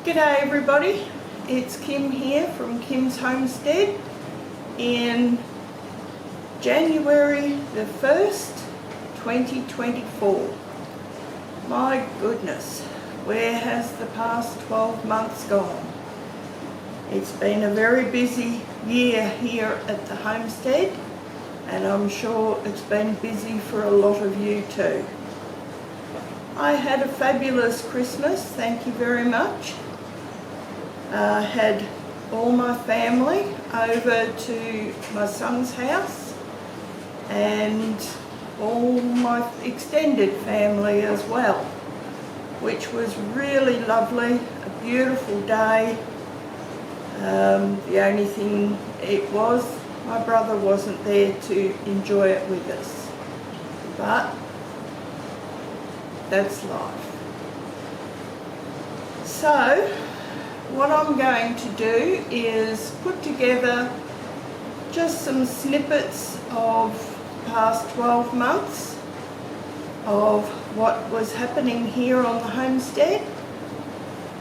G'day everybody, it's Kim here from Kim's Homestead in January the 1st, 2024. My goodness, where has the past 12 months gone? It's been a very busy year here at the homestead, and I'm sure it's been busy for a lot of you too. I had a fabulous Christmas, thank you very much. Had all my family over to my son's house and all my extended family as well, which was really lovely, a beautiful day. The only thing it was, my brother wasn't there to enjoy it with us, but that's life. So what I'm going to do is put together just some snippets of the past 12 months of what was happening here on the homestead,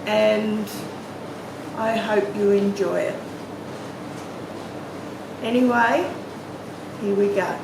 and I hope you enjoy it. Anyway, here we go.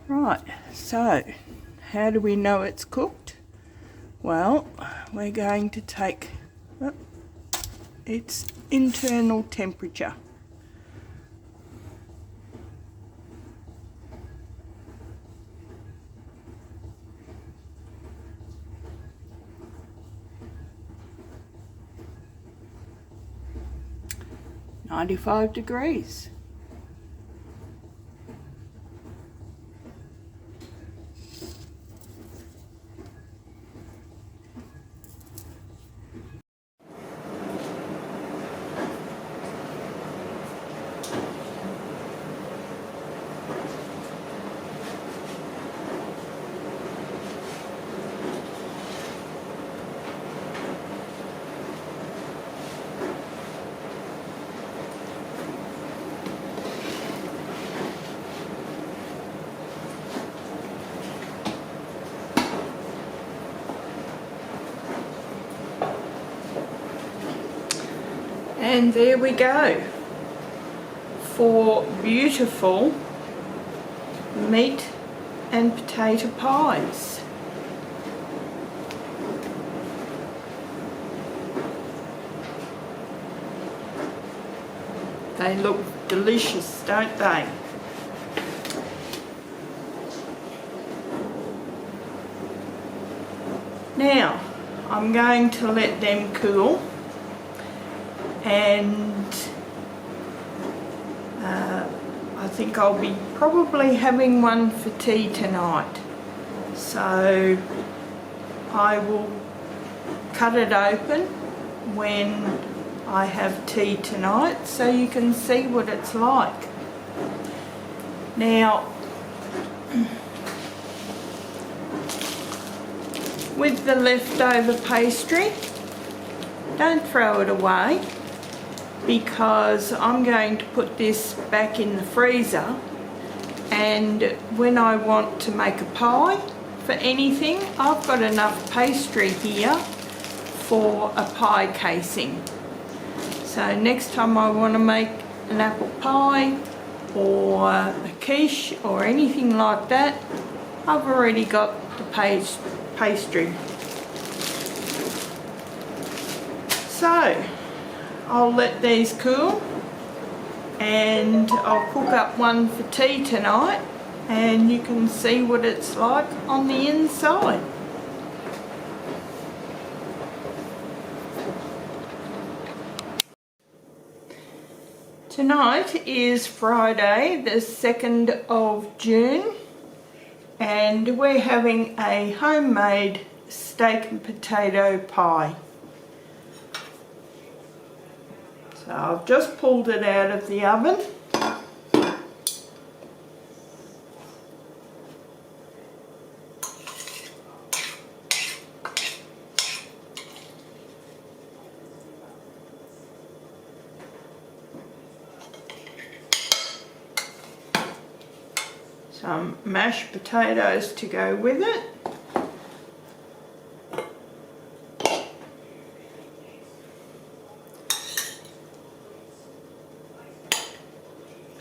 Right, so how do we know it's cooked? Well, we're going to take its internal temperature. (95°). And there we go, 4 beautiful meat and potato pies. They look delicious, don't they? Now, I'm going to let them cool, and I think I'll be probably having one for tea tonight. So I will cut it open when I have tea tonight so you can see what it's like. Now, with the leftover pastry, don't throw it away, because I'm going to put this back in the freezer, and when I want to make a pie for anything, I've got enough pastry here for a pie casing. So next time I want to make an apple pie or a quiche or anything like that, I've already got the pastry. So I'll let these cool, and I'll cook up one for tea tonight, and you can see what it's like on the inside. Tonight is Friday, the 2nd of June, and we're having a homemade steak and potato pie. So I've just pulled it out of the oven. Some mashed potatoes to go with it.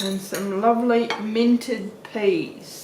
And some lovely minted peas.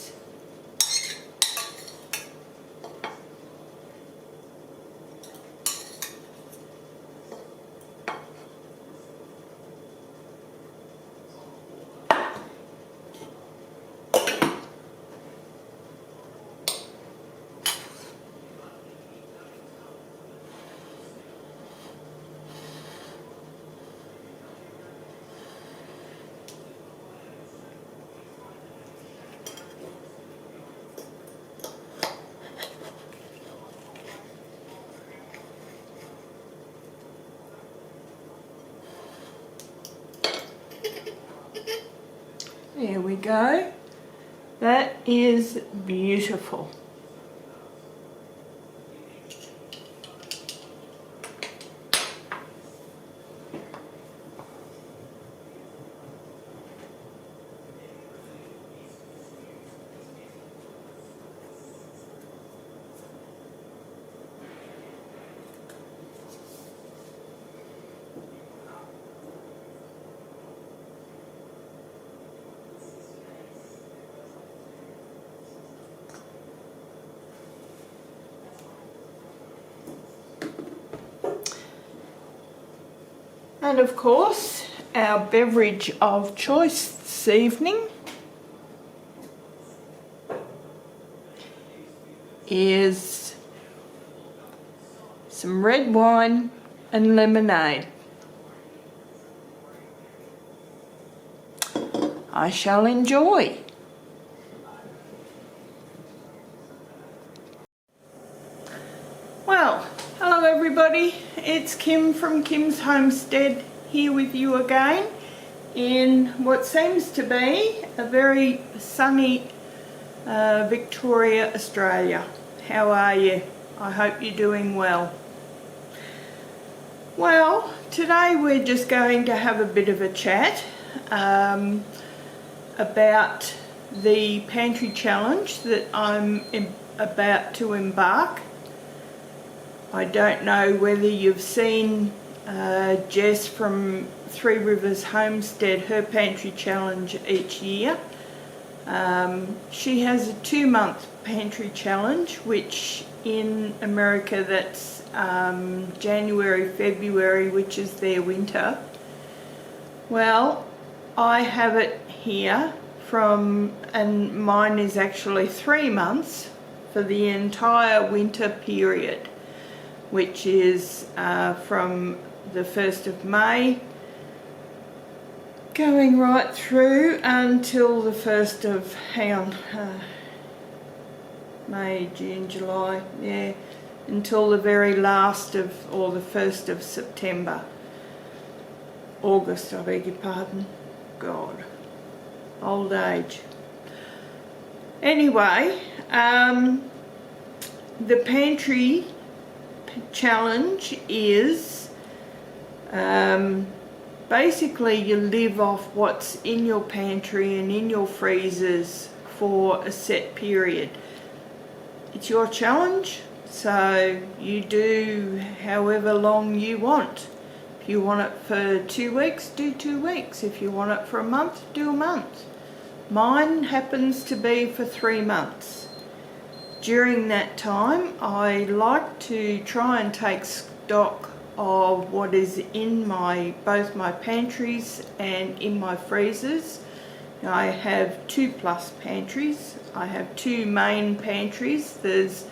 There we go. That is beautiful. And of course, our beverage of choice this evening is some red wine and lemonade. I shall enjoy. Well, hello everybody, it's Kim from Kim's Homestead here with you again in what seems to be a very sunny Victoria, Australia. How are you? I hope you're doing well. Well, today we're just going to have a bit of a chat about the Pantry Challenge that I'm about to embark. I don't know whether you've seen Jess from Three Rivers Homestead, her Pantry Challenge each year. She has a 2-month Pantry Challenge, which in America that's January, February, which is their winter. Well, I have it here and mine is actually 3 months for the entire winter period, which is from the 1st of May going right through until the 1st of, May, June, July, yeah, until the very last of, or the 1st of September. August, I beg your pardon. God, old age. Anyway, the Pantry Challenge is basically you live off what's in your pantry and in your freezers for a set period. It's your challenge, so you do however long you want. If you want it for 2 weeks, do 2 weeks. If you want it for a month, do a month. Mine happens to be for 3 months. During that time, I like to try and take stock of what is in both my pantries and in my freezers. I have 2+ pantries. I have 2 main pantries. There's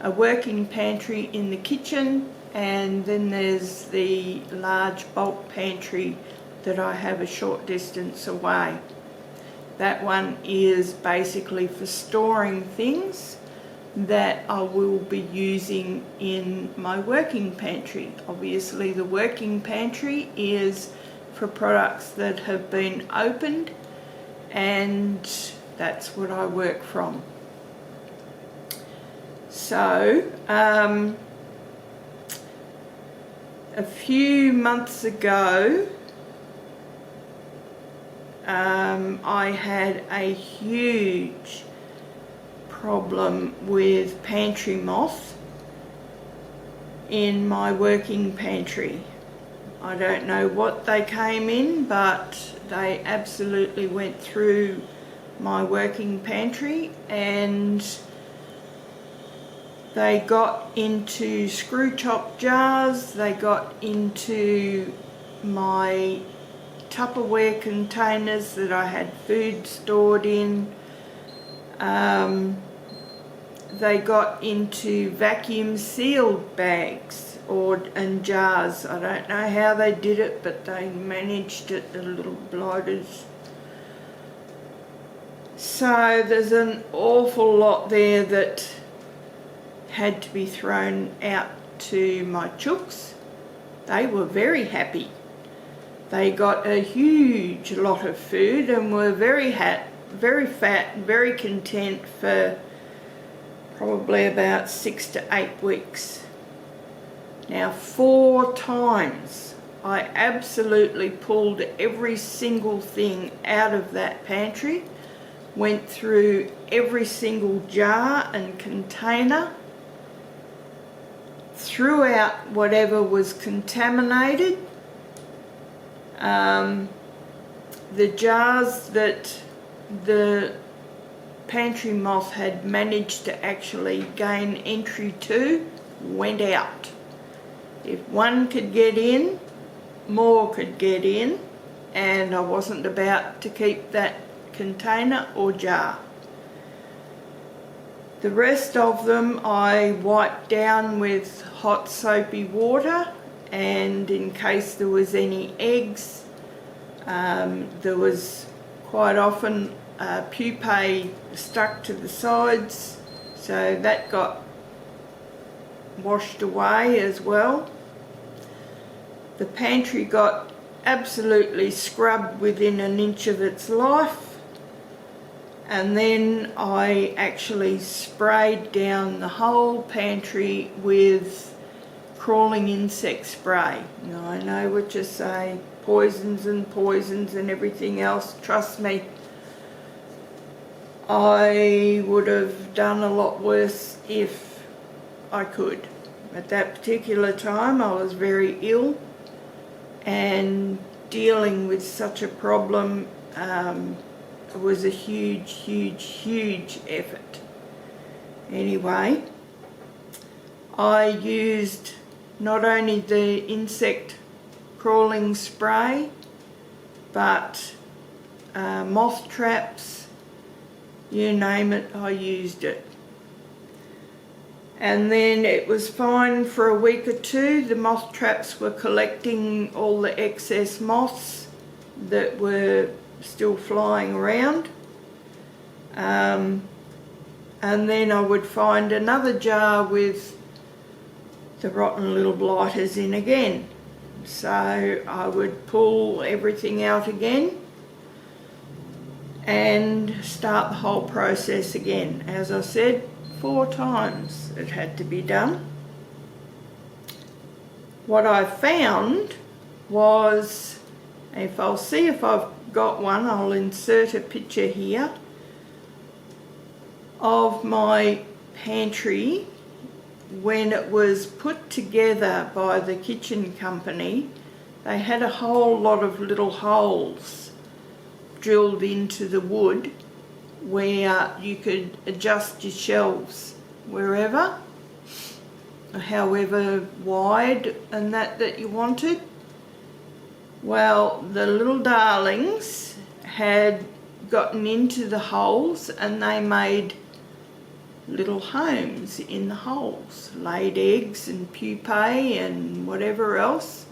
a working pantry in the kitchen, and then there's the large bulk pantry that I have a short distance away. That one is basically for storing things that I will be using in my working pantry. Obviously the working pantry is for products that have been opened, and that's what I work from. So a few months ago I had a huge problem with Pantry Moth in my working pantry. I don't know what they came in, but they absolutely went through my working pantry, and they got into screw top jars, they got into my Tupperware containers that I had food stored in. They got into vacuum sealed bags and jars. I don't know how they did it, but they managed it, the little blighters. So there's an awful lot there that had to be thrown out to my chooks. They were very happy. They got a huge lot of food and were very fat, very content for probably about 6 to 8 weeks. Now 4 times I absolutely pulled every single thing out of that pantry, went through every single jar and container, threw out whatever was contaminated. The jars that the Pantry Moth had managed to actually gain entry to went out. If one could get in, more could get in, and I wasn't about to keep that container or jar. The rest of them I wiped down with hot soapy water, and in case there was any eggs, there was quite often pupae stuck to the sides, so that got washed away as well. The pantry got absolutely scrubbed within an inch of its life, and then I actually sprayed down the whole pantry with crawling insect spray. Now, I know what you say, poisons and everything else. Trust me, I would have done a lot worse if I could. At that particular time I was very ill, and dealing with such a problem was a huge effort. Anyway, I used not only the insect crawling spray, but moth traps, you name it, I used it. And then it was fine for a week or two. The moth traps were collecting all the excess moths that were still flying around. And then I would find another jar with the rotten little blighters in again. So I would pull everything out again and start the whole process again. As I said, 4 times it had to be done. What I found was, I'll see if I've got one, I'll insert a picture here of my pantry when it was put together by the kitchen company. They had a whole lot of little holes drilled into the wood where you could adjust your shelves wherever, however wide and that you wanted. Well, the little darlings had gotten into the holes and they made little homes in the holes, laid eggs and pupae and whatever else,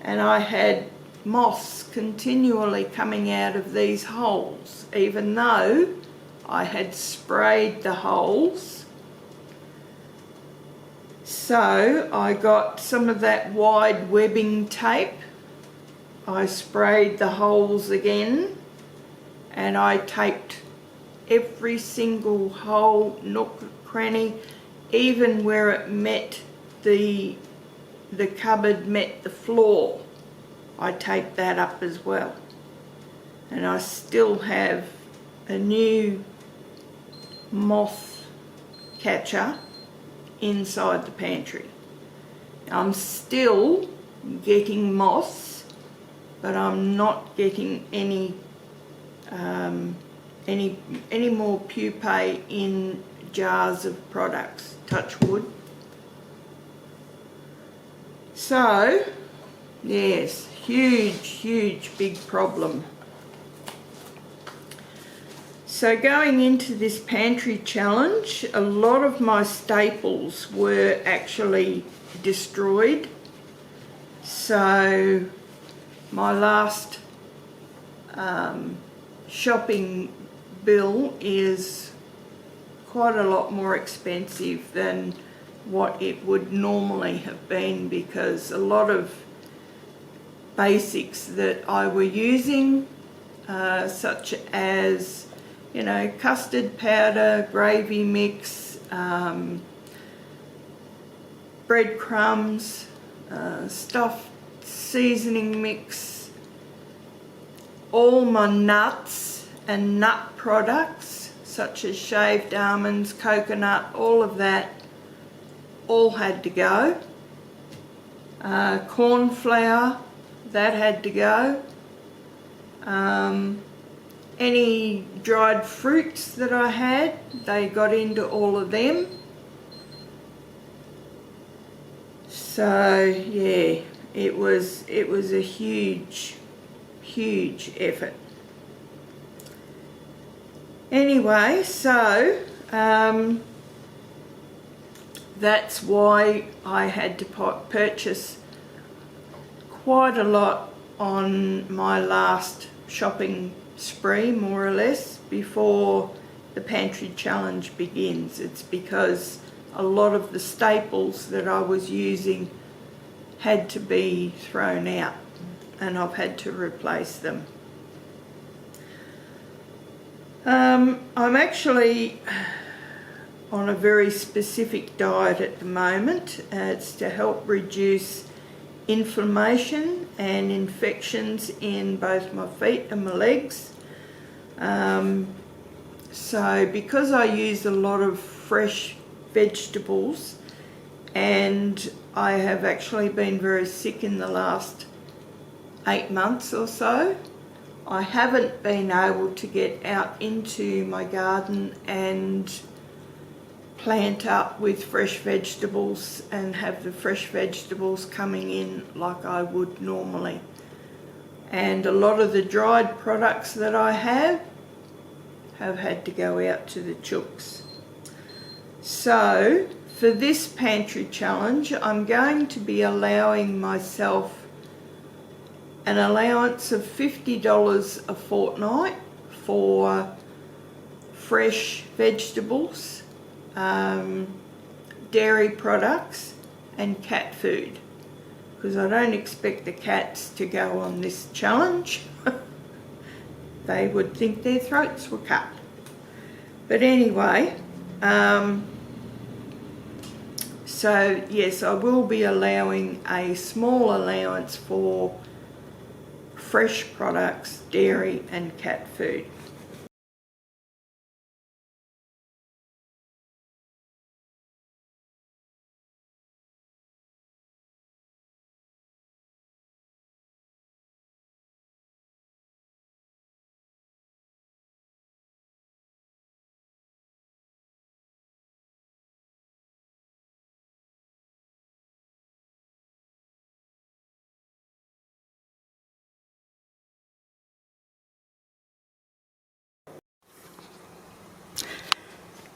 and I had moths continually coming out of these holes, even though I had sprayed the holes. So I got some of that wide webbing tape, I sprayed the holes again, and I taped every single hole, nook, cranny, even where it met the cupboard met the floor. I taped that up as well, and I still have a new moth catcher inside the pantry. I'm still getting moths, but I'm not getting any more pupae in jars of products, touch wood. So yes, huge big problem. So going into this pantry challenge, a lot of my staples were actually destroyed. So my last shopping bill is quite a lot more expensive than what it would normally have been, because a lot of basics that I were using, such as, you know, custard powder, gravy mix, breadcrumbs, stuffed seasoning mix, all my nuts and nut products such as shaved almonds, coconut, all of that, all had to go. Corn flour, that had to go. Any dried fruits that I had, they got into all of them. So yeah, it was a huge effort. Anyway, so that's why I had to purchase quite a lot on my last shopping spree, more or less, before the Pantry Challenge begins. It's because a lot of the staples that I was using had to be thrown out, and I've had to replace them. I'm actually on a very specific diet at the moment. It's to help reduce inflammation and infections in both my feet and my legs. So because I use a lot of fresh vegetables, and I have actually been very sick in the last 8 months or so, I haven't been able to get out into my garden and plant up with fresh vegetables and have the fresh vegetables coming in like I would normally. And a lot of the dried products that I have had to go out to the chooks. So for this Pantry Challenge, I'm going to be allowing myself an allowance of $50 a fortnight for fresh vegetables, dairy products and cat food, because I don't expect the cats to go on this challenge. They would think their throats were cut. But anyway, so yes, I will be allowing a small allowance for fresh products, dairy and cat food.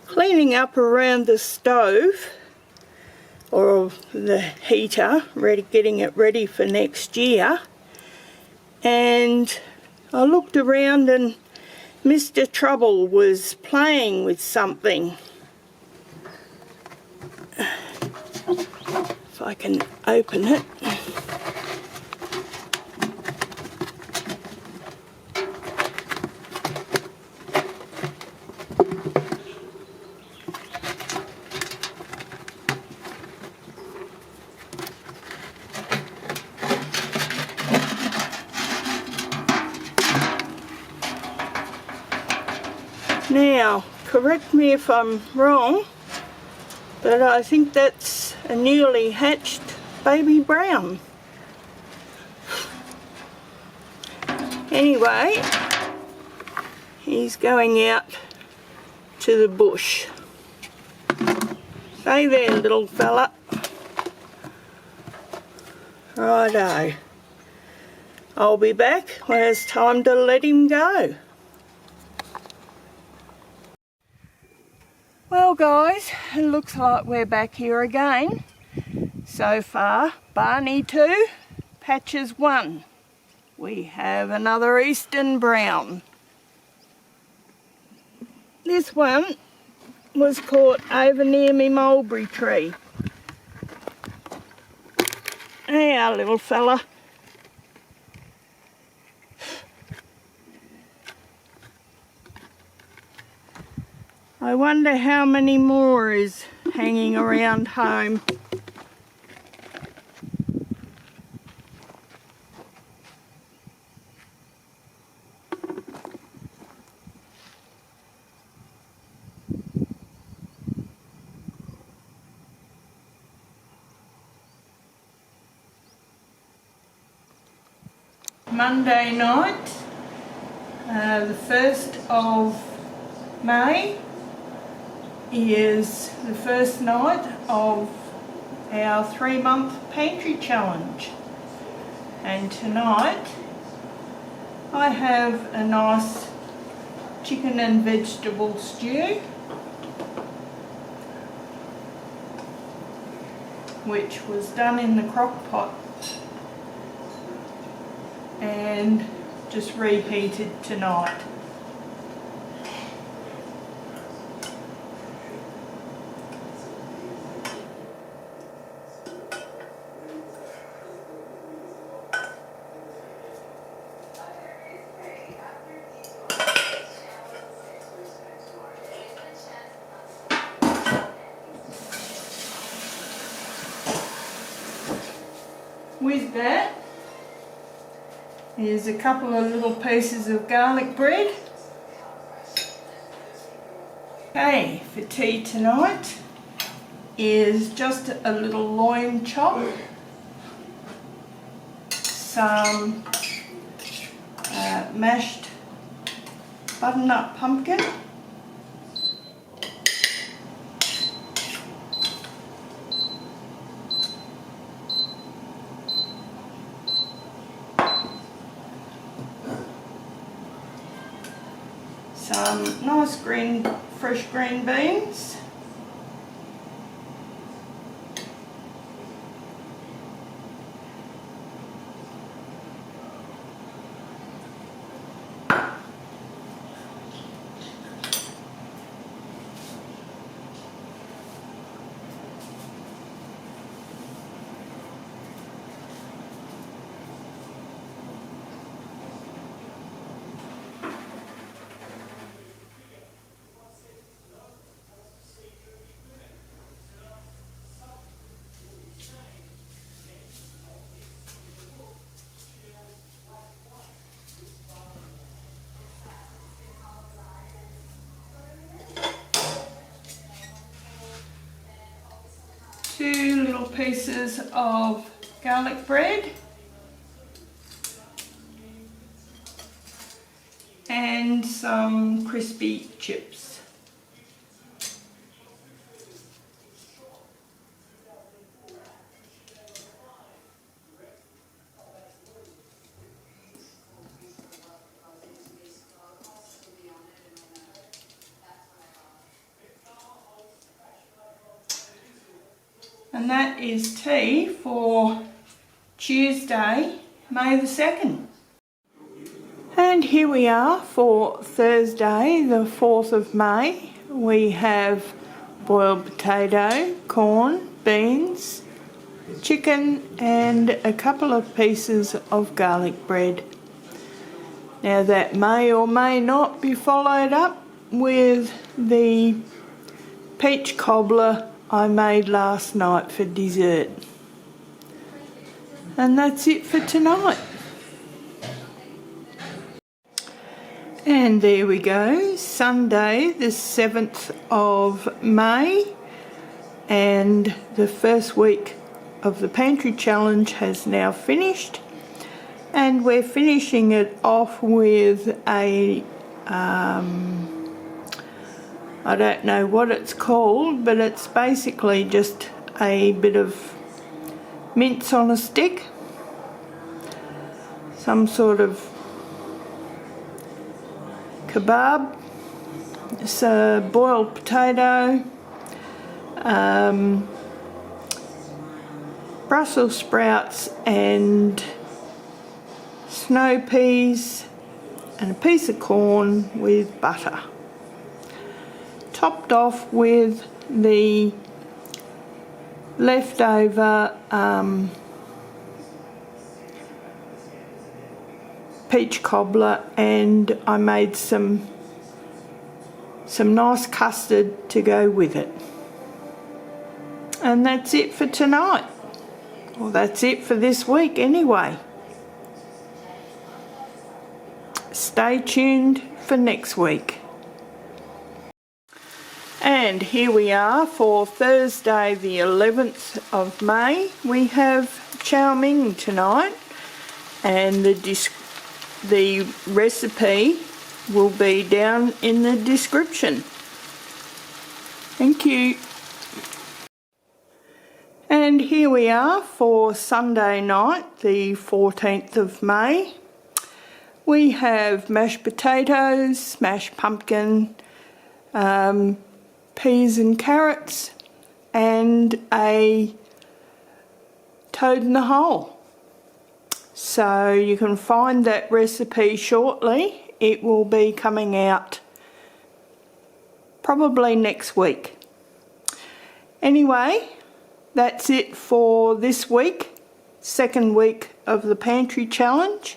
Cleaning up around the stove, or the heater, getting it ready for next year, and I looked around and Mr. Trouble was playing with something. If I can open it. Now, correct me if I'm wrong, but I think that's a newly hatched baby brown. Anyway, he's going out to the bush. Stay there, little fella. Righto. I'll be back when it's time to let him go. Well guys, it looks like we're back here again. So far, Barney 2, Patches 1. We have another Eastern Brown. This one was caught over near me mulberry tree. Hey, our little fella. I wonder how many more is hanging around home. Monday night, the 1st of May, is the first night of our 3-month Pantry Challenge. And tonight I have a nice chicken and vegetable stew, which was done in the crock pot and just reheated tonight. With that is a couple of little pieces of garlic bread. Okay, for tea tonight is just a little loin chop, some mashed butternut pumpkin, some nice fresh green beans, two little pieces of garlic bread, and some crispy chips. And that is tea for Tuesday, May the 2nd. And here we are for Thursday, the 4th of May. We have boiled potato, corn, beans, chicken and a couple of pieces of garlic bread. Now that may or may not be followed up with the peach cobbler I made last night for dessert. And that's it for tonight. And there we go, Sunday the 7th of May, and the first week of the Pantry Challenge has now finished, and we're finishing it off with a I don't know what it's called, but it's basically just a bit of mince on a stick, some sort of kebab. It's a boiled potato, Brussels sprouts and snow peas and a piece of corn with butter, topped off with the leftover peach cobbler, and I made some nice custard to go with it. And that's it for tonight. Well, that's it for this week anyway. Stay tuned for next week. And here we are for Thursday the 11th of May. We have chow mein tonight, and the recipe will be down in the description. Thank you. And here we are for Sunday night, the 14th of May. We have mashed potatoes, smashed pumpkin, peas and carrots, and a toad in the hole. So you can find that recipe shortly. It will be coming out probably next week. Anyway, that's it for this week, second week of the Pantry Challenge,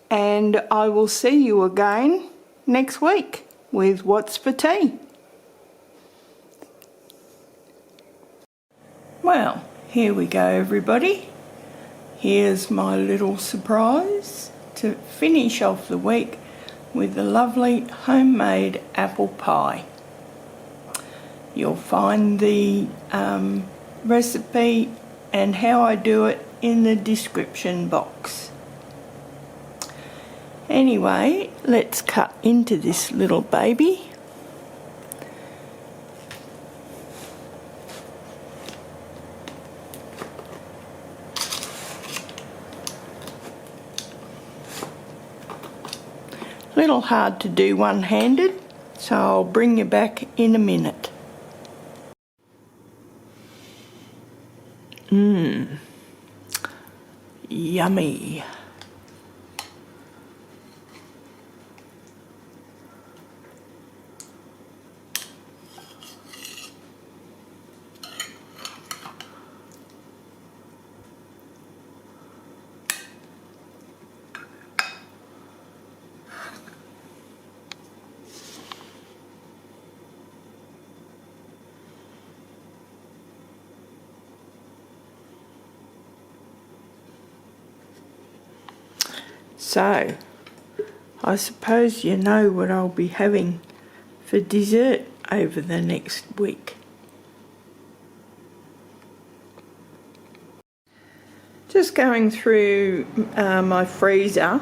and I will see you again next week with What's for Tea. Well, here we go everybody. Here's my little surprise to finish off the week with the lovely homemade apple pie. You'll find the recipe and how I do it in the description box. Anyway, let's cut into this little baby. Little hard to do one-handed, so I'll bring you back in a minute. Yummy. So, I suppose you know what I'll be having for dessert over the next week. Just going through my freezer,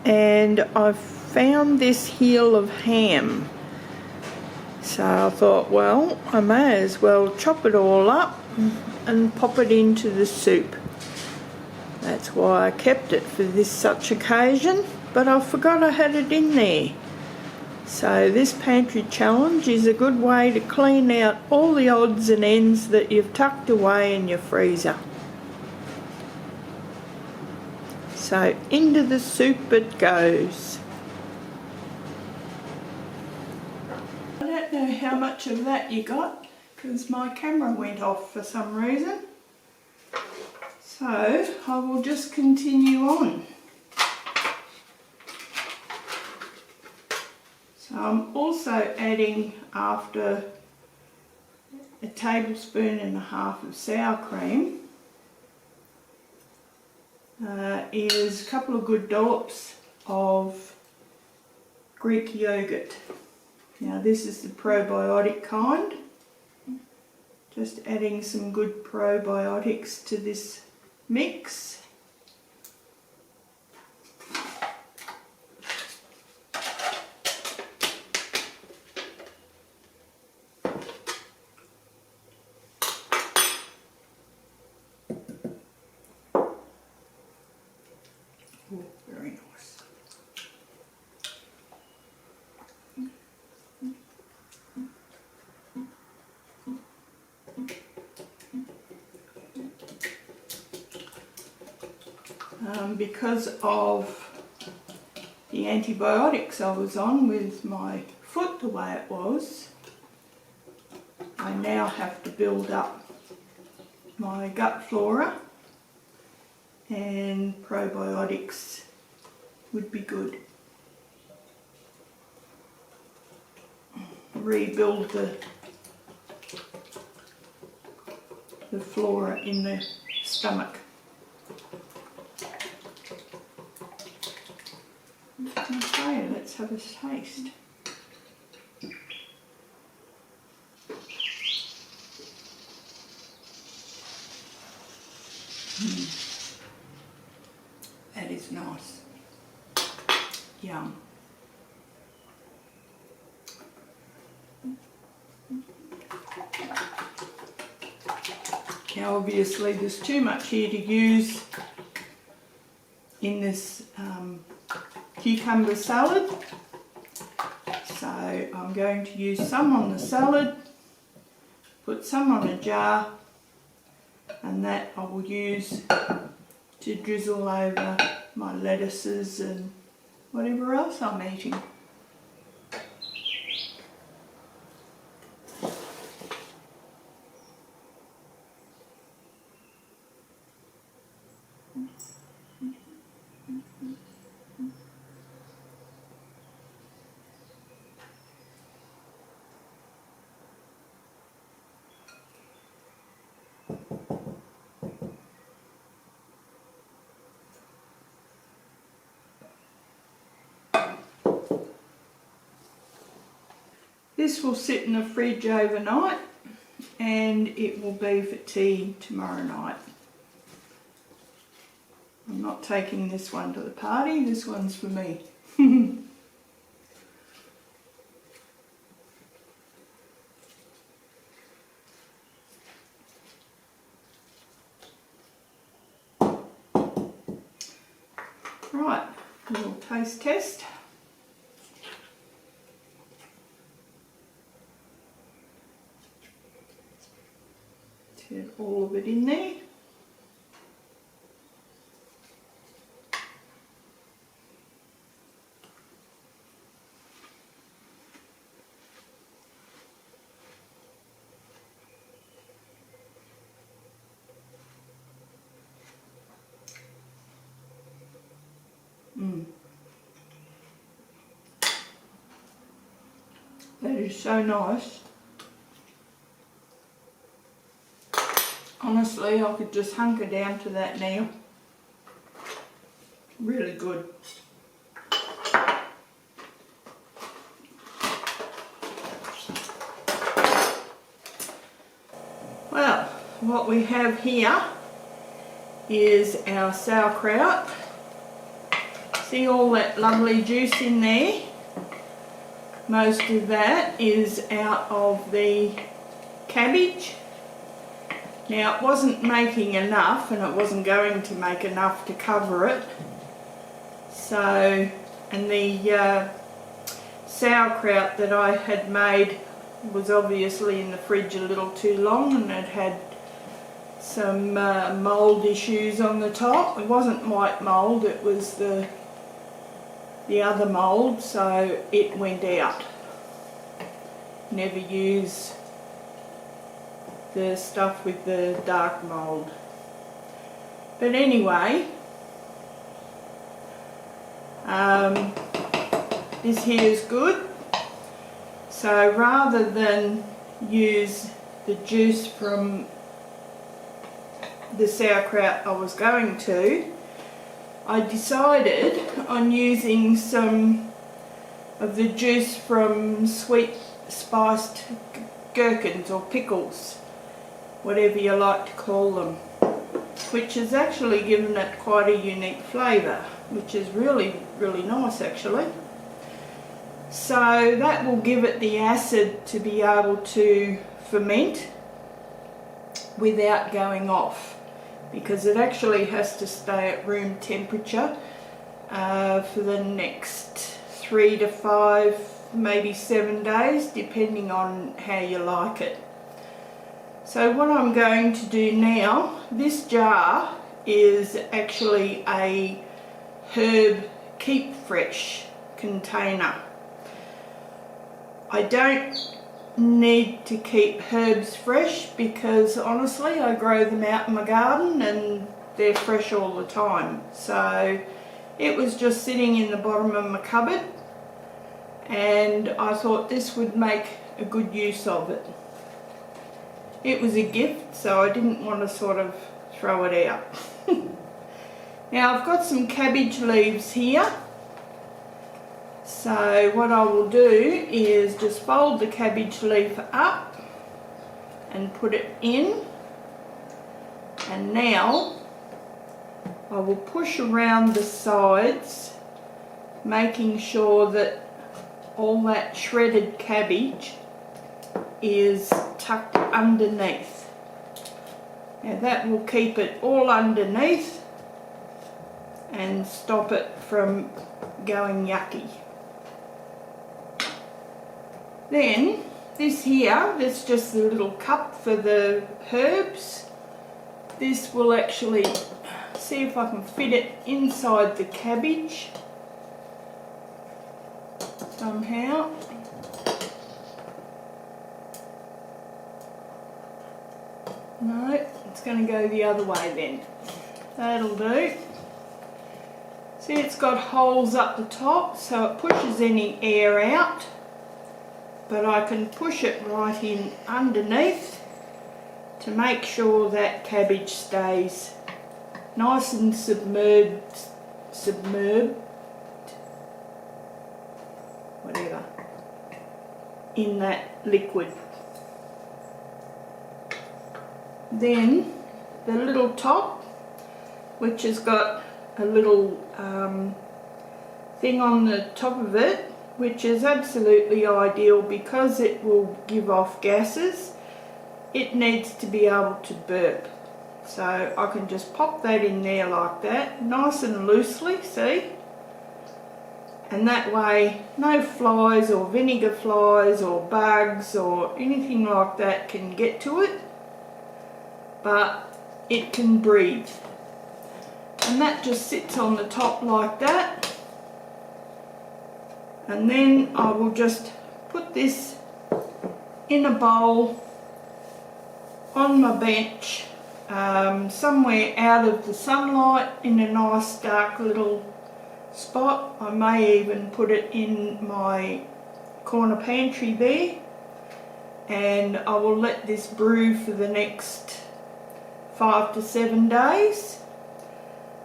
and I've found this heel of ham. So I thought, well, I may as well chop it all up and pop it into the soup. That's why I kept it for this such occasion, but I forgot I had it in there. So this Pantry Challenge is a good way to clean out all the odds and ends that you've tucked away in your freezer. So into the soup it goes. I don't know how much of that you got because my camera went off for some reason. So I will just continue on. So I'm also adding, after a tablespoon and a half of sour cream, is a couple of good dollops of Greek yogurt. Now this is the probiotic kind. Just adding some good probiotics to this mix. Oh, very nice. Because of the antibiotics I was on with my foot the way it was, I now have to build up my gut flora, and probiotics would be good. Rebuild the flora in the stomach. Okay, let's have a taste. That is nice. Yum. Now obviously there's too much here to use in this cucumber salad, so I'm going to use some on the salad, put some on a jar, and that I will use to drizzle over my lettuces and whatever else I'm eating. This will sit in the fridge overnight and it will be for tea tomorrow night. I'm not taking this one to the party, this one's for me. Right, a little taste test. Get all of it in there. That is so nice. Honestly, I could just hunker down to that now. Really good. Well, what we have here is our sauerkraut. See all that lovely juice in there? Most of that is out of the cabbage. Now it wasn't making enough, and it wasn't going to make enough to cover it. So, and the sauerkraut that I had made was obviously in the fridge a little too long, and it had some mould issues on the top. It wasn't white mould, it was the other mould, so it went out. Never use the stuff with the dark mould. But anyway, this here is good. So rather than use the juice from the sauerkraut I was going to, I decided on using some of the juice from sweet spiced gherkins or pickles, whatever you like to call them, which has actually given it quite a unique flavour, which is really, really nice actually. So that will give it the acid to be able to ferment without going off, because it actually has to stay at room temperature for the next 3 to 5, maybe 7 days, depending on how you like it. So what I'm going to do now, this jar is actually a herb keep fresh container. I don't need to keep herbs fresh because honestly I grow them out in my garden and they're fresh all the time. So it was just sitting in the bottom of my cupboard and I thought this would make a good use of it. It was a gift, so I didn't want to sort of throw it out. Now I've got some cabbage leaves here. So what I will do is just fold the cabbage leaf up and put it in. And now I will push around the sides, making sure that all that shredded cabbage is tucked underneath. Now that will keep it all underneath and stop it from going yucky. Then this here, that's just the little cup for the herbs. This will actually, see if I can fit it inside the cabbage somehow. No, it's going to go the other way then. That'll do. See, it's got holes up the top so it pushes any air out, but I can push it right in underneath to make sure that cabbage stays nice and submerged, whatever, in that liquid. Then the little top, which has got a little thing on the top of it, which is absolutely ideal because it will give off gases. It needs to be able to burp. So I can just pop that in there like that, nice and loosely, see? And that way no flies or vinegar flies or bugs or anything like that can get to it, but it can breathe. And that just sits on the top like that. And then I will just put this in a bowl on my bench, somewhere out of the sunlight in a nice dark little spot. I may even put it in my corner pantry there, and I will let this brew for the next 5 to 7 days.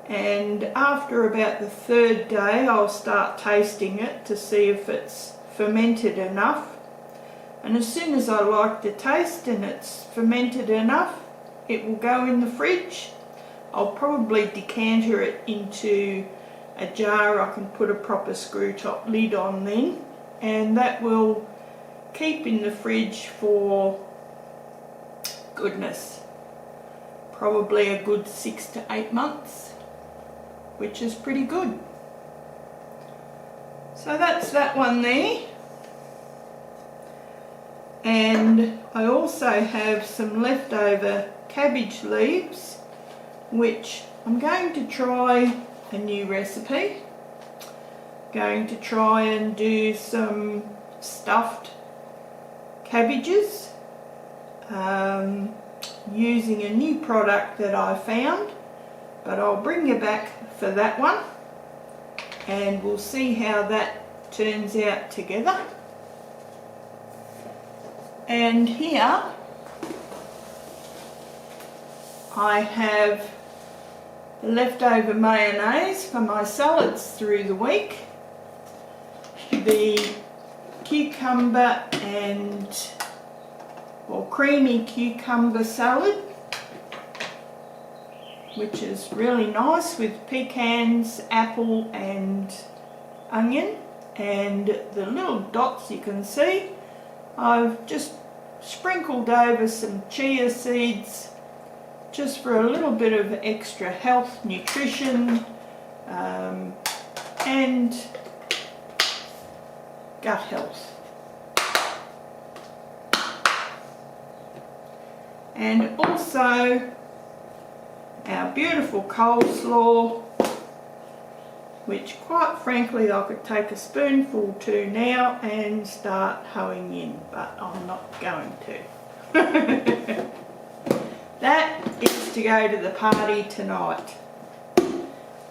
And after about the 3rd day I'll start tasting it to see if it's fermented enough, and as soon as I like the taste and it's fermented enough, it will go in the fridge. I'll probably decanter it into a jar I can put a proper screw top lid on then, and that will keep in the fridge for, goodness, probably a good 6 to 8 months, which is pretty good. So that's that one there. And I also have some leftover cabbage leaves, which I'm going to try a new recipe. Going to try and do some stuffed cabbages using a new product that I found, but I'll bring you back for that one and we'll see how that turns out together. And here I have leftover mayonnaise for my salads through the week, the cucumber or creamy cucumber salad, which is really nice with pecans, apple and onion, and the little dots you can see I've just sprinkled over some chia seeds just for a little bit of extra health, nutrition and gut health. And also our beautiful coleslaw, which quite frankly I could take a spoonful to now and start hoeing in, but I'm not going to. That is to go to the party tonight.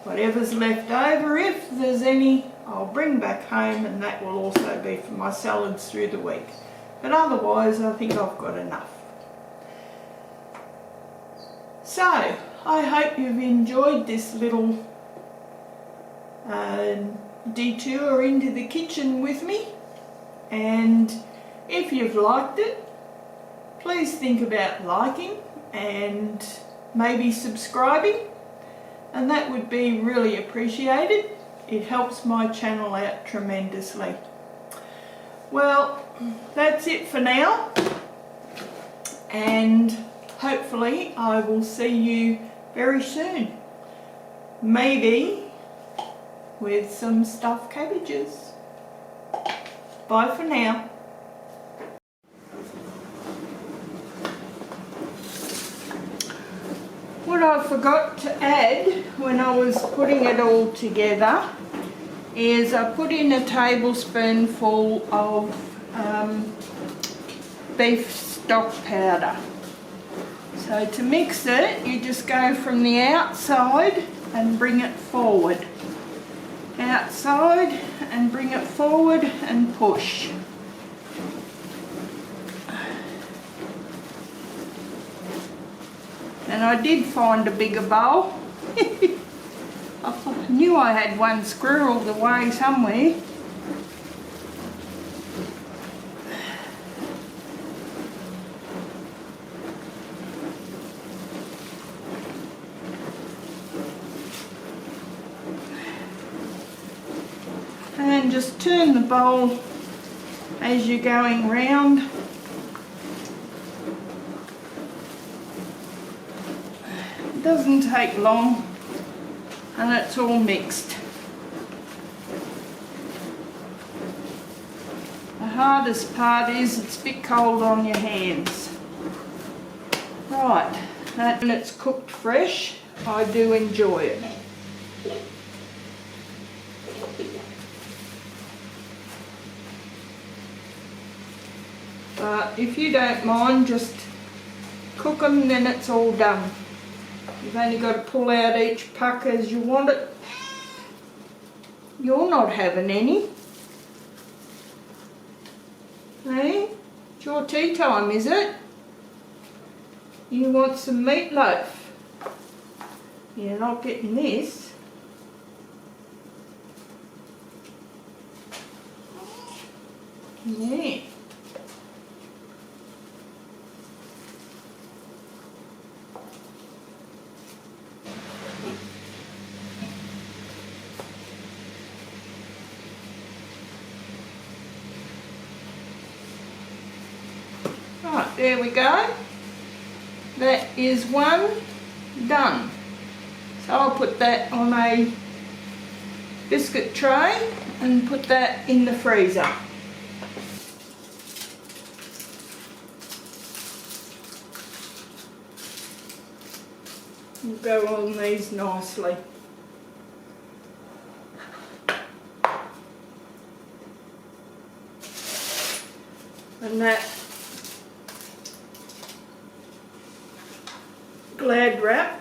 Whatever's left over, if there's any, I'll bring back home, and that will also be for my salads through the week. But otherwise I think I've got enough. So, I hope you've enjoyed this little detour into the kitchen with me, and if you've liked it, please think about liking and maybe subscribing, and that would be really appreciated. It helps my channel out tremendously. Well, that's it for now, and hopefully I will see you very soon. Maybe with some stuffed cabbages. Bye for now. What I forgot to add when I was putting it all together is I put in a tablespoonful of beef stock powder. So to mix it, you just go from the outside and bring it forward. Outside and bring it forward and push. And I did find a bigger bowl. I knew I had one squirreled away somewhere. And just turn the bowl as you're going round. It doesn't take long and it's all mixed. The hardest part is it's a bit cold on your hands. Right, when it's cooked fresh, I do enjoy it. But if you don't mind, just cook them, then it's all done. You've only got to pull out each puck as you want it. You're not having any. Hey? It's your tea time, is it? You want some meatloaf? You're not getting this. Yeah. Right, there we go. That is one done. So I'll put that on a biscuit tray and put that in the freezer. We'll go on these nicely. And that Glad wrap.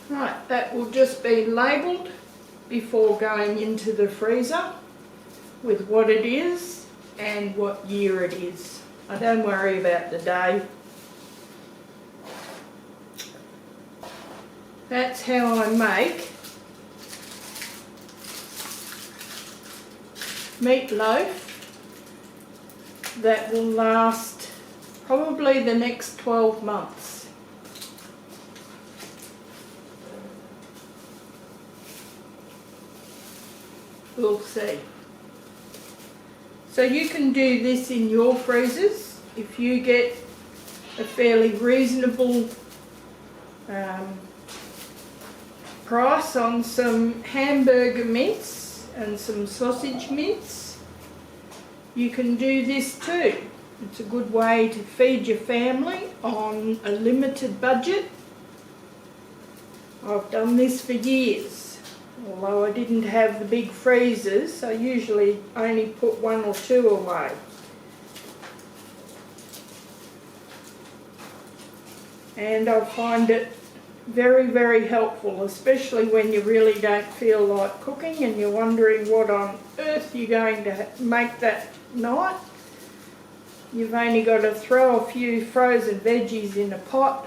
Right, that will just be labelled before going into the freezer with what it is and what year it is. I don't worry about the day. That's how I make meatloaf that will last probably the next 12 months. We'll see. So you can do this in your freezers if you get a fairly reasonable price on some hamburger mince and some sausage mince. You can do this too. It's a good way to feed your family on a limited budget. I've done this for years. Although I didn't have the big freezers, I usually only put 1 or 2 away. And I find it very, very helpful, especially when you really don't feel like cooking and you're wondering what on earth you're going to make that night. You've only got to throw a few frozen veggies in a pot,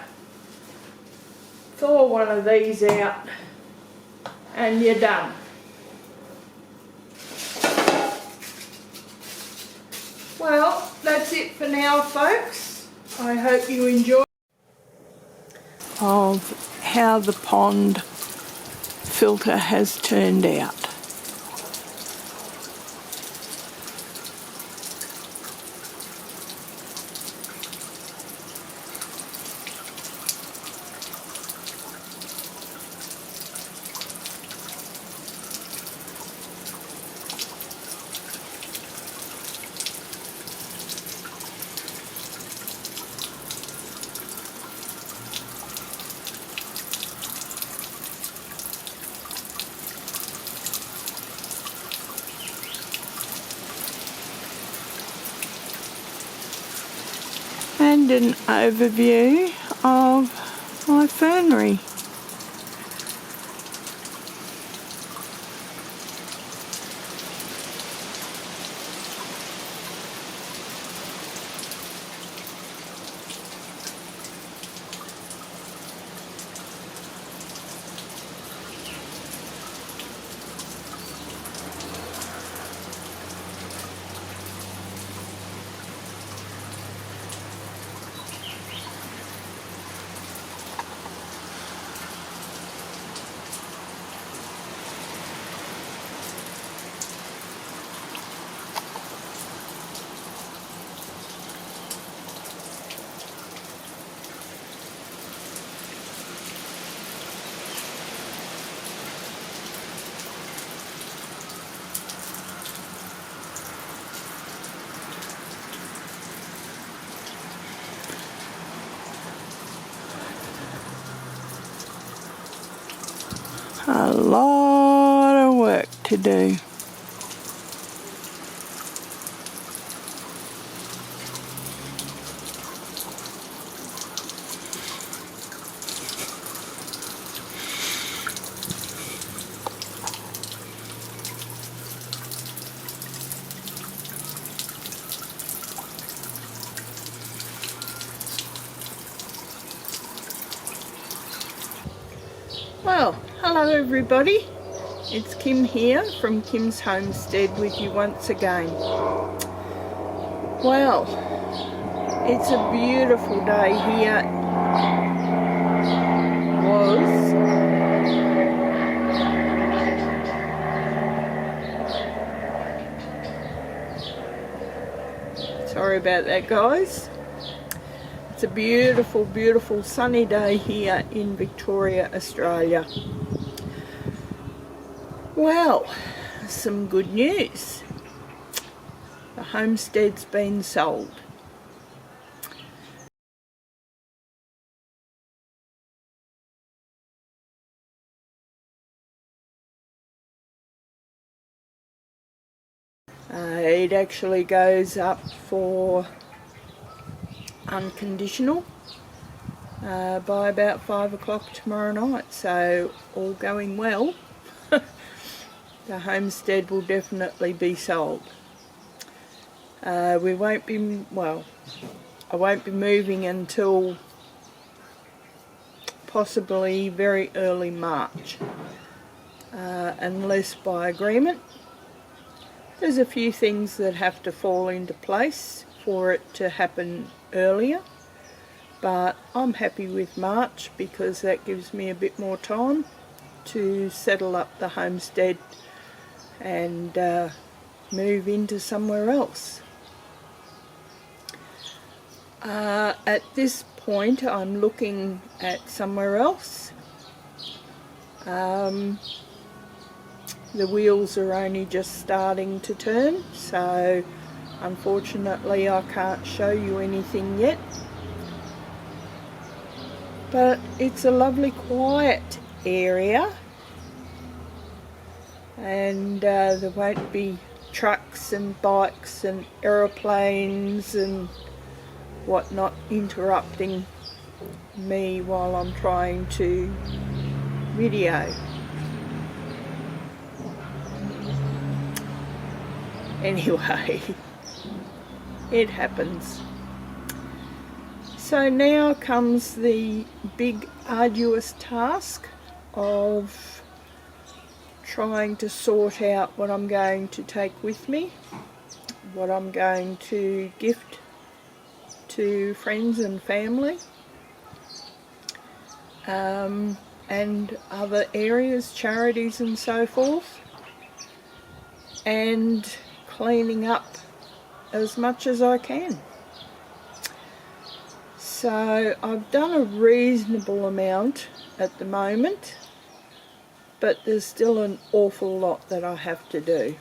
thaw one of these out, and you're done. Well, that's it for now, folks. I hope you enjoy of how the pond filter has turned out. And an overview of my fernery. A lot of work to do. Well, hello everybody, it's Kim here from Kim's Homestead with you once again. Well, it's a beautiful day here. Sorry about that, guys. It's a beautiful, beautiful sunny day here in Victoria, Australia. Well, some good news. The homestead's been sold. It actually goes up for unconditional by about 5 o'clock tomorrow night, so all going well. The homestead will definitely be sold. We won't be, well, I won't be moving until possibly very early March, unless by agreement. There's a few things that have to fall into place for it to happen earlier, but I'm happy with March because that gives me a bit more time to settle up the homestead and move into somewhere else. At this point I'm looking at somewhere else. The wheels are only just starting to turn, so Unfortunately, I can't show you anything yet, but it's a lovely quiet area, and there won't be trucks and bikes and aeroplanes and whatnot interrupting me while I'm trying to video. Anyway, it happens. So now comes the big arduous task of trying to sort out what I'm going to take with me, what I'm going to gift to friends and family, and other areas, charities and so forth, and cleaning up as much as I can. So I've done a reasonable amount at the moment, but there's still an awful lot that I have to do.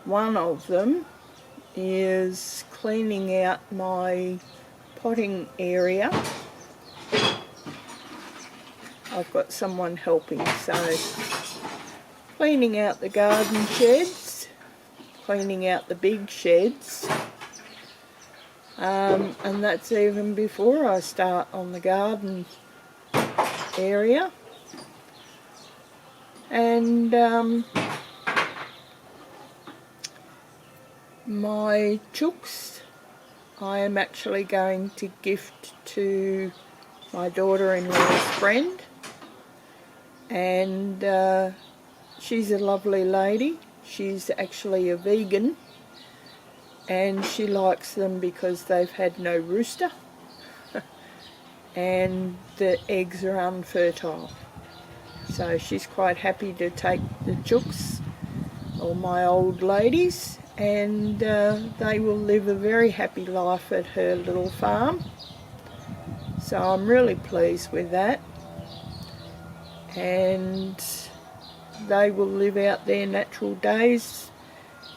One of them is cleaning out my potting area. I've got someone helping, so cleaning out the garden sheds, cleaning out the big sheds, and that's even before I start on the garden area. And my chooks I am actually going to gift to my daughter-in-law's friend, and she's a lovely lady. She's actually a vegan, and she likes them because they've had no rooster and the eggs are unfertile. So she's quite happy to take the chooks, or my old ladies, and they will live a very happy life at her little farm. So I'm really pleased with that, and they will live out their natural days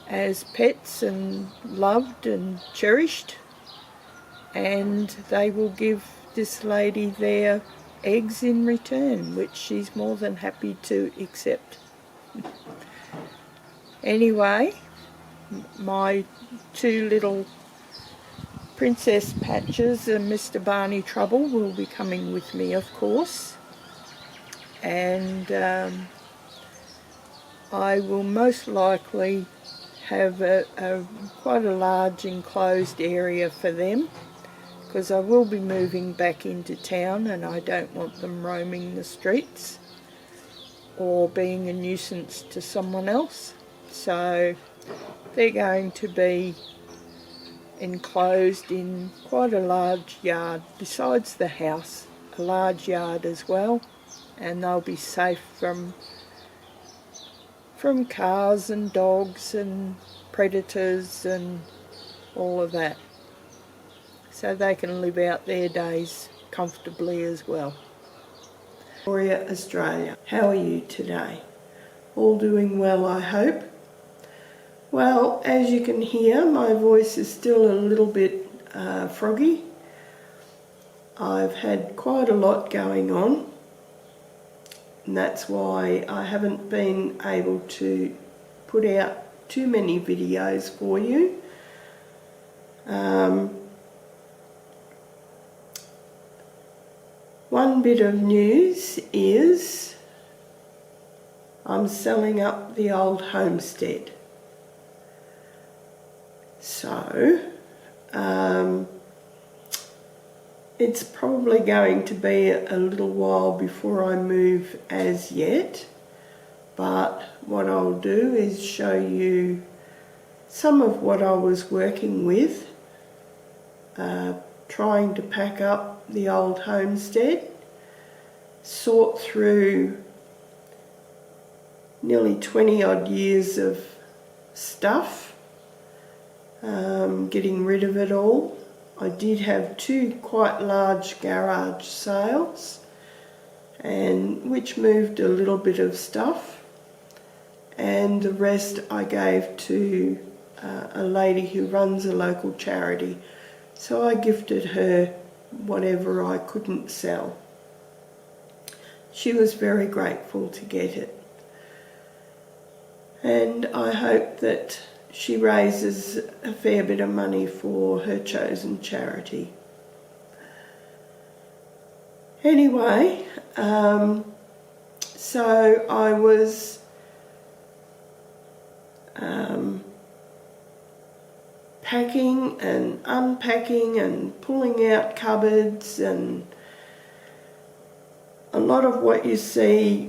as pets and loved and cherished, and they will give this lady their eggs in return, which she's more than happy to accept. Anyway, my two little princess patches and Mr. Barney Trouble will be coming with me, of course, and I will most likely have quite a large enclosed area for them, because I will be moving back into town and I don't want them roaming the streets or being a nuisance to someone else. So they're going to be enclosed in quite a large yard, besides the house, a large yard as well, and they'll be safe from cars and dogs and predators and all of that, so they can live out their days comfortably as well. Victoria, Australia. How are you today? All doing well, I hope. Well, as you can hear, my voice is still a little bit froggy. I've had quite a lot going on, and that's why I haven't been able to put out too many videos for you. One bit of news is I'm selling up the Old Homestead. So it's probably going to be a little while before I move as yet, but what I'll do is show you some of what I was working with, trying to pack up the Old Homestead, sort through nearly 20 odd years of stuff, getting rid of it all. I did have two quite large garage sales, and which moved a little bit of stuff, and the rest I gave to a lady who runs a local charity, so I gifted her whatever I couldn't sell. She was very grateful to get it, and I hope that she raises a fair bit of money for her chosen charity. Anyway, so I was packing and unpacking and pulling out cupboards, and a lot of what you see,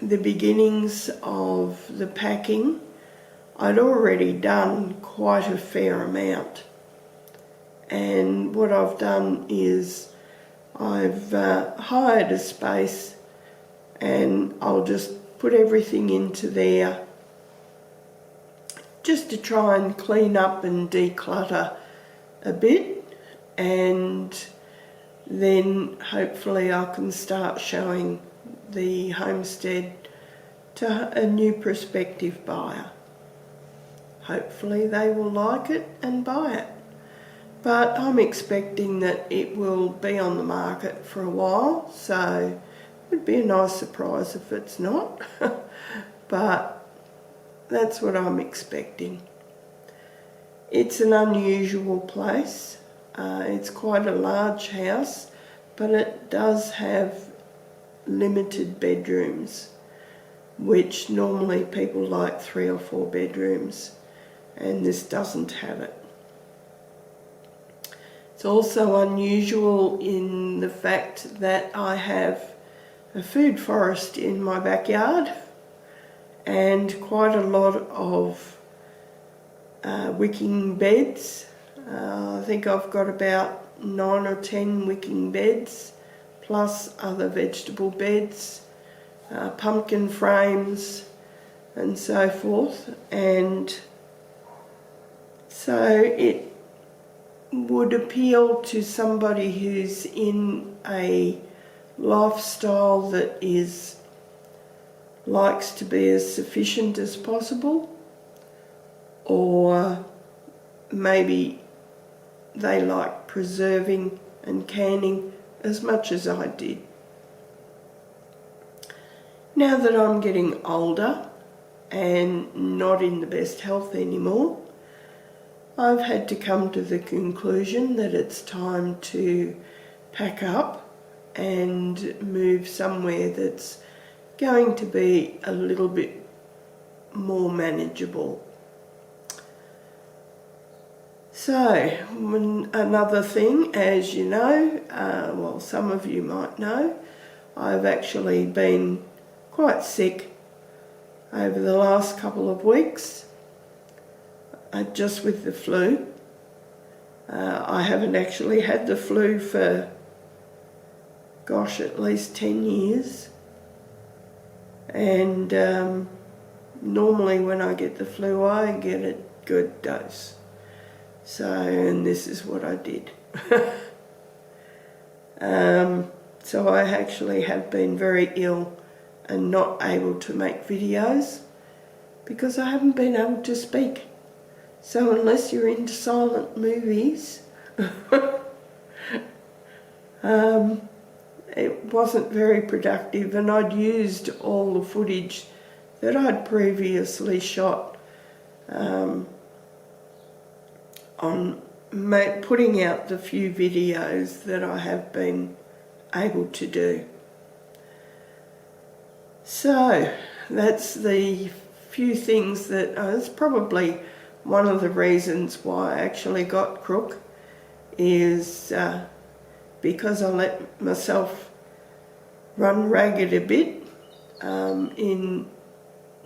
the beginnings of the packing, I'd already done quite a fair amount. And what I've done is I've hired a space, and I'll just put everything into there just to try and clean up and declutter a bit, and then hopefully I can start showing the homestead to a new prospective buyer. Hopefully they will like it and buy it. But I'm expecting that it will be on the market for a while, so it would be a nice surprise if it's not. But that's what I'm expecting. It's an unusual place. It's quite a large house, but it does have limited bedrooms, which normally people like 3 or 4 bedrooms, and this doesn't have it. It's also unusual in the fact that I have a food forest in my backyard and quite a lot of wicking beds. I think I've got about 9 or 10 wicking beds, plus other vegetable beds, pumpkin frames and so forth, and so it would appeal to somebody who's in a lifestyle that likes to be as sufficient as possible, or maybe they like preserving and canning as much as I did. Now that I'm getting older and not in the best health anymore, I've had to come to the conclusion that it's time to pack up and move somewhere that's going to be a little bit more manageable. So, another thing, as you know, well, some of you might know, I've actually been quite sick over the last couple of weeks, just with the flu. I haven't actually had the flu for, gosh, at least 10 years. And normally when I get the flu, I get a good dose. So, and this is what I did. So I actually have been very ill and not able to make videos because I haven't been able to speak. So unless you're into silent movies, it wasn't very productive, and I'd used all the footage that I'd previously shot on putting out the few videos that I have been able to do. So that's the few things that it's probably one of the reasons why I actually got crook, is because I let myself run ragged a bit in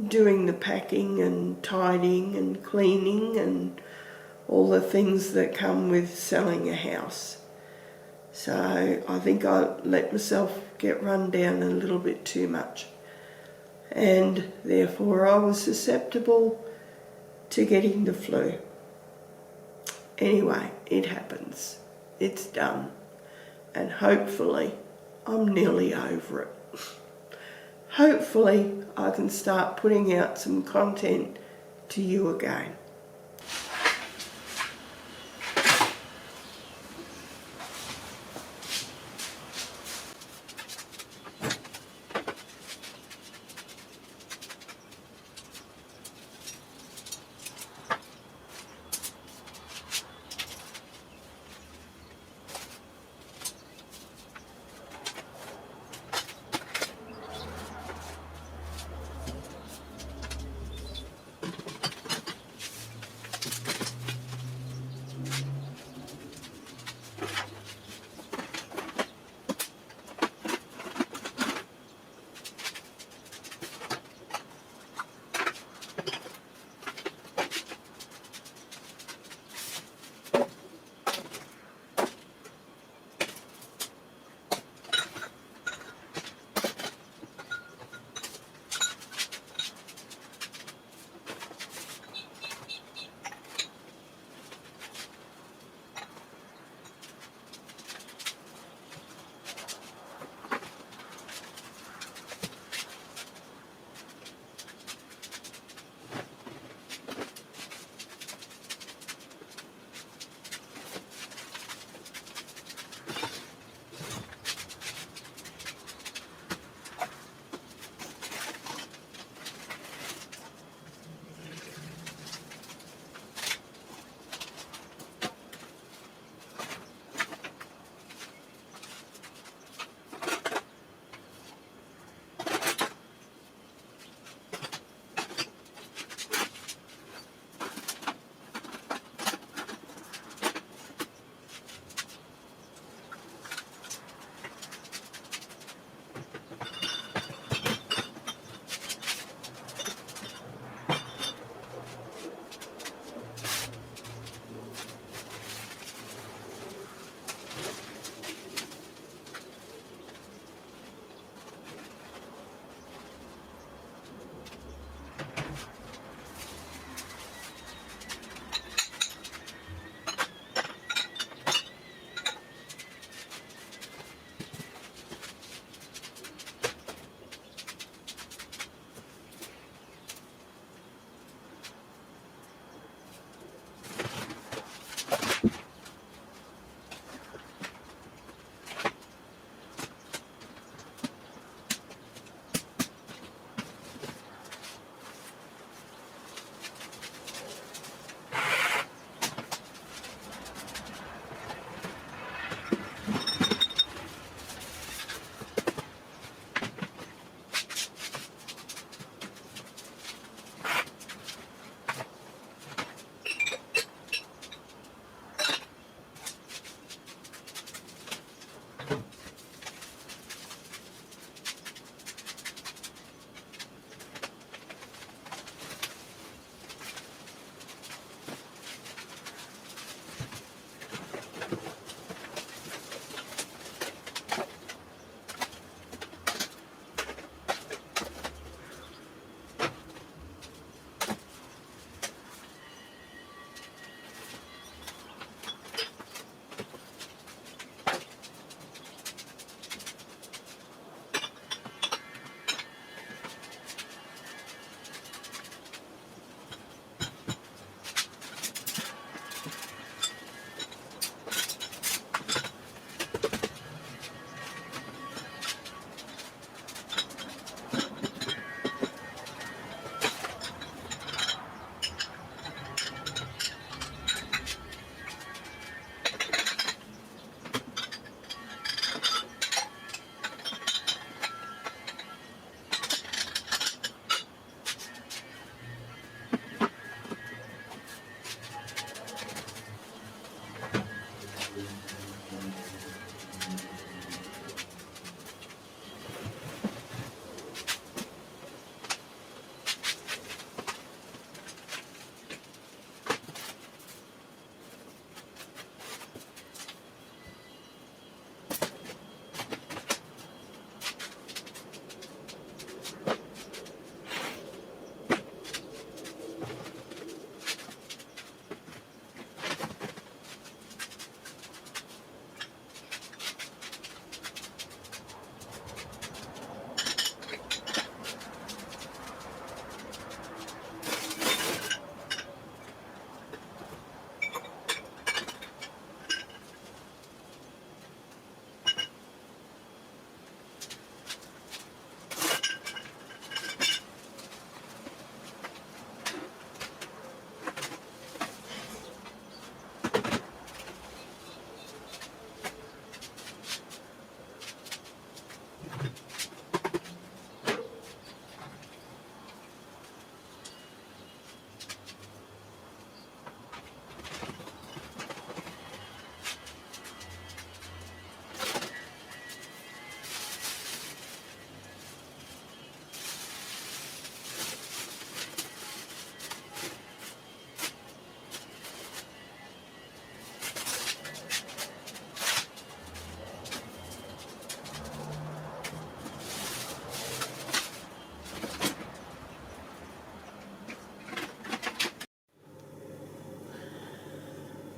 doing the packing and tidying and cleaning and all the things that come with selling a house. So I think I let myself get run down a little bit too much, and therefore I was susceptible to getting the flu. Anyway, it happens. It's done. And hopefully I'm nearly over it. Hopefully I can start putting out some content to you again.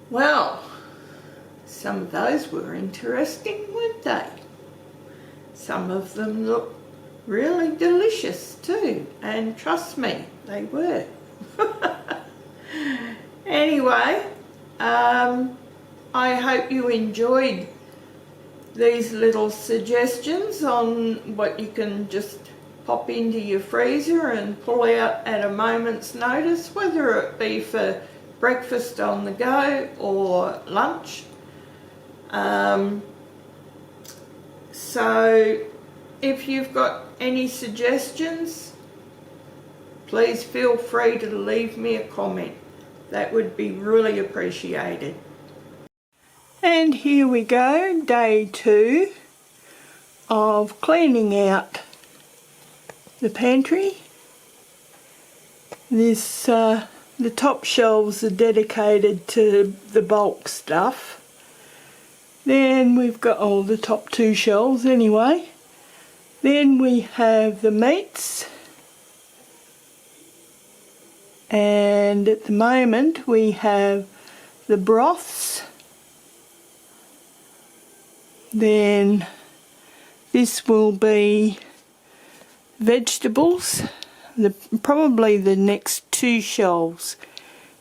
Well, some of those were interesting, weren't they? Some of them look really delicious too, and trust me, they were. Anyway, I hope you enjoyed these little suggestions on what you can just pop into your freezer and pull out at a moment's notice, whether it be for breakfast on the go or lunch. So if you've got any suggestions, please feel free to leave me a comment. That would be really appreciated. And here we go, day 2 of cleaning out the pantry. This the top shelves are dedicated to the bulk stuff. Then we've got the top 2 shelves anyway. Then we have the meats, and at the moment we have the broths. Then this will be vegetables. Probably the next 2 shelves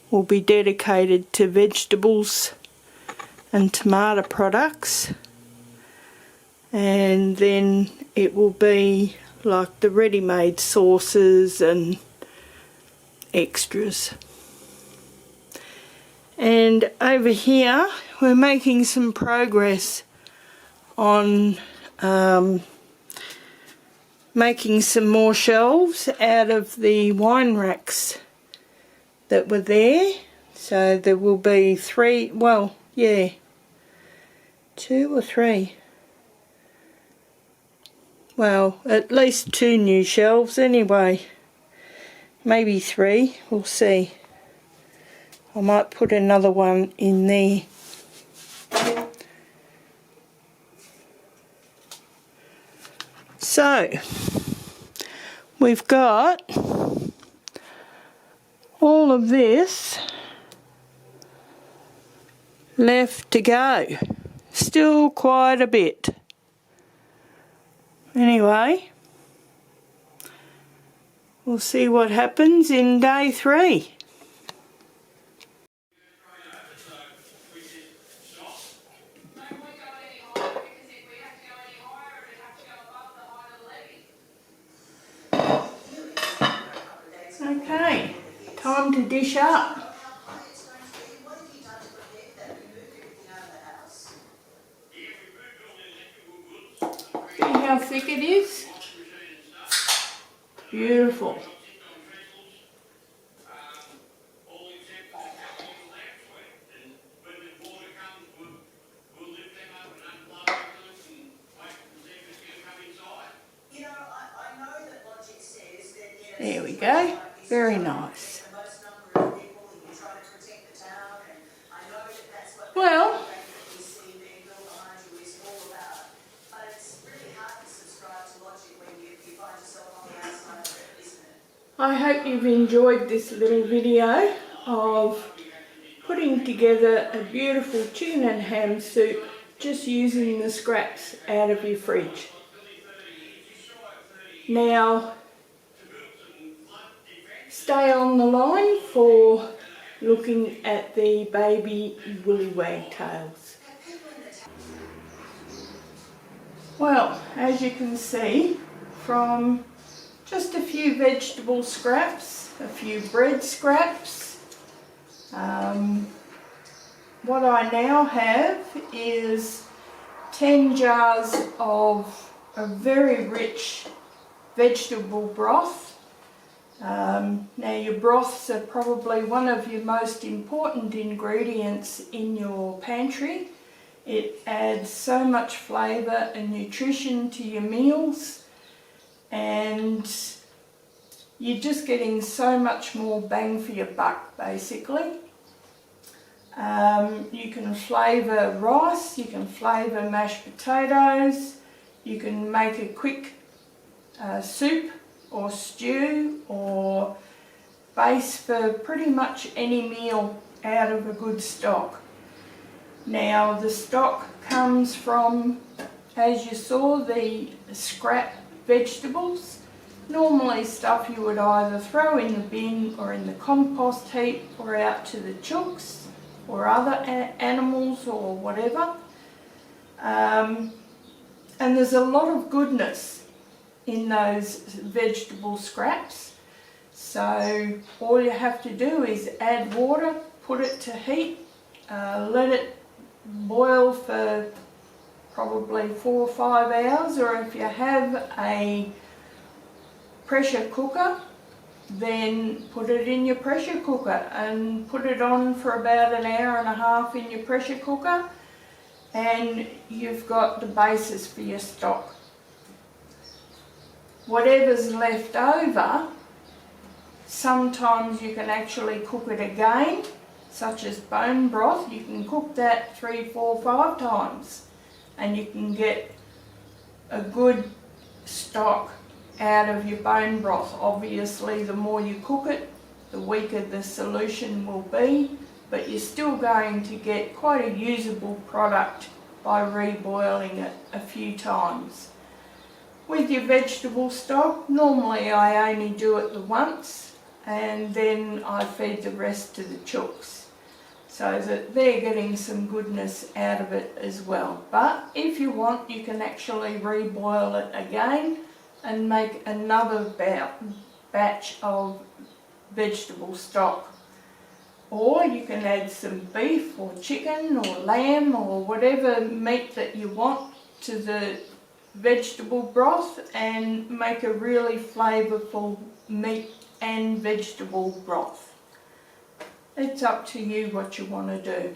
will be dedicated to vegetables and tomato products, and then it will be like the ready-made sauces and extras. And over here we're making some progress on making some more shelves out of the wine racks that were there. So there will be 3, well, yeah, 2 or 3. Well, at least 2 new shelves anyway. Maybe 3, we'll see. I might put another one in there. So, we've got all of this left to go. Still quite a bit. Anyway, we'll see what happens in day 3. Okay, time to dish up. See how thick it is? Beautiful. There we go. Very nice. Well, I hope you've enjoyed this little video of putting together a beautiful chicken and ham soup just using the scraps out of your fridge. Now, stay on the line for looking at the baby Willy Wagtails. Well, as you can see from just a few vegetable scraps, a few bread scraps, what I now have is 10 jars of a very rich vegetable broth. Now your broths are probably one of your most important ingredients in your pantry. It adds so much flavour and nutrition to your meals, and you're just getting so much more bang for your buck basically. You can flavour rice, you can flavour mashed potatoes, you can make a quick soup or stew or base for pretty much any meal out of a good stock. Now the stock comes from, as you saw, the scrap vegetables. Normally stuff you would either throw in the bin or in the compost heap or out to the chooks or other animals or whatever. And there's a lot of goodness in those vegetable scraps. So all you have to do is add water, put it to heat, let it boil for probably 4 or 5 hours, or if you have a pressure cooker, then put it in your pressure cooker and put it on for about 1.5 hours in your pressure cooker, and you've got the basis for your stock. Whatever's left over, sometimes you can actually cook it again, such as bone broth. You can cook that 3, 4, 5 times and you can get a good stock out of your bone broth. Obviously the more you cook it, the weaker the solution will be, but you're still going to get quite a usable product by reboiling it a few times. With your vegetable stock, normally I only do it the once, and then I feed the rest to the chooks, so that they're getting some goodness out of it as well. But if you want, you can actually reboil it again and make another batch of vegetable stock. Or you can add some beef or chicken or lamb or whatever meat that you want to the vegetable broth and make a really flavourful meat and vegetable broth. It's up to you what you want to do.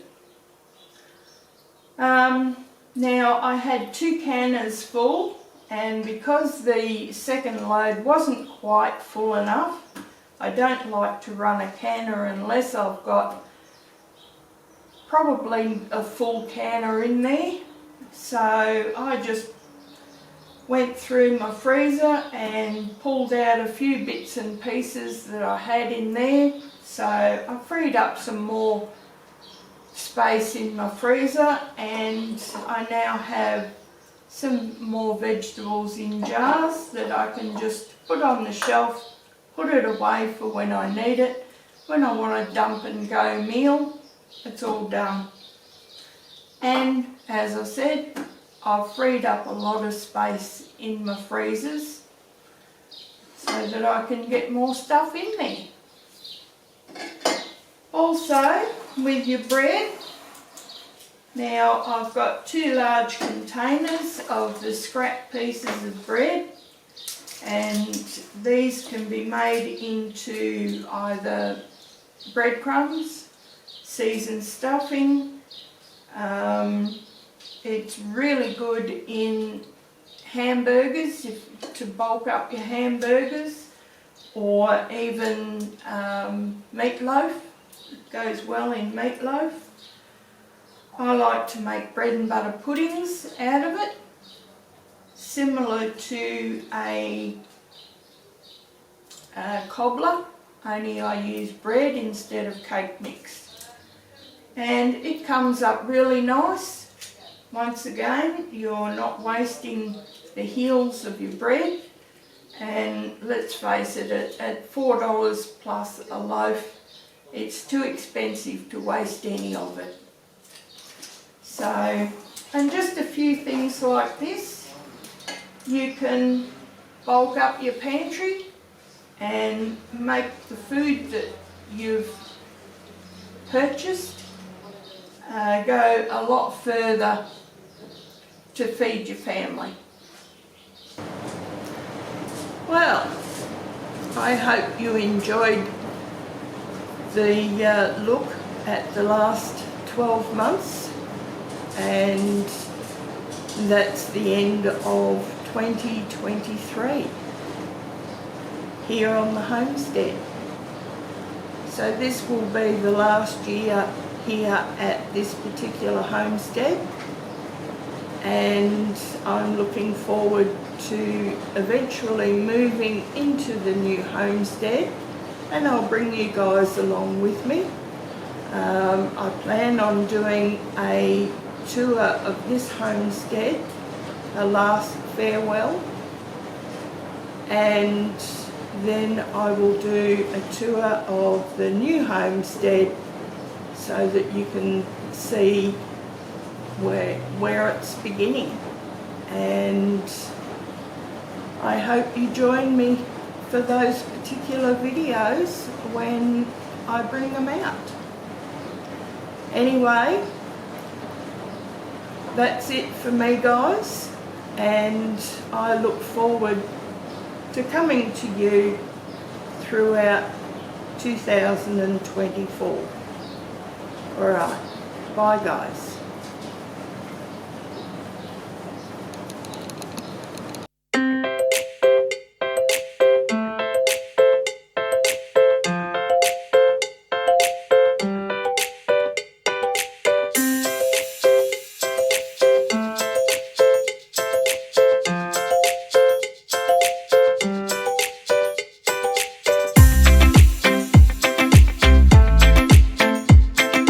Now I had 2 canners full, and because the second load wasn't quite full enough, I don't like to run a canner unless I've got probably a full canner in there. So I just went through my freezer and pulled out a few bits and pieces that I had in there. So I freed up some more space in my freezer, and I now have some more vegetables in jars that I can just put on the shelf, put it away for when I need it. When I want a dump and go meal, it's all done. And as I said, I've freed up a lot of space in my freezers so that I can get more stuff in there. Also, with your bread, now I've got 2 large containers of the scrap pieces of bread, and these can be made into either breadcrumbs, seasoned stuffing. It's really good in hamburgers, to bulk up your hamburgers, or even meatloaf. It goes well in meatloaf. I like to make bread and butter puddings out of it, similar to a cobbler, only I use bread instead of cake mix. And it comes up really nice. Once again, you're not wasting the heels of your bread, and let's face it, at $4 plus a loaf, it's too expensive to waste any of it. So, and just a few things like this, you can bulk up your pantry and make the food that you've purchased go a lot further to feed your family. Well, I hope you enjoyed the look at the last 12 months, and that's the end of 2023 here on the homestead. So this will be the last year here at this particular homestead, and I'm looking forward to eventually moving into the new homestead, and I'll bring you guys along with me. I plan on doing a tour of this homestead, a last farewell, and then I will do a tour of the new homestead so that you can see where it's beginning. And I hope you join me for those particular videos when I bring them out. Anyway, that's it for me, guys, and I look forward to coming to you throughout 2024. Alright, bye guys.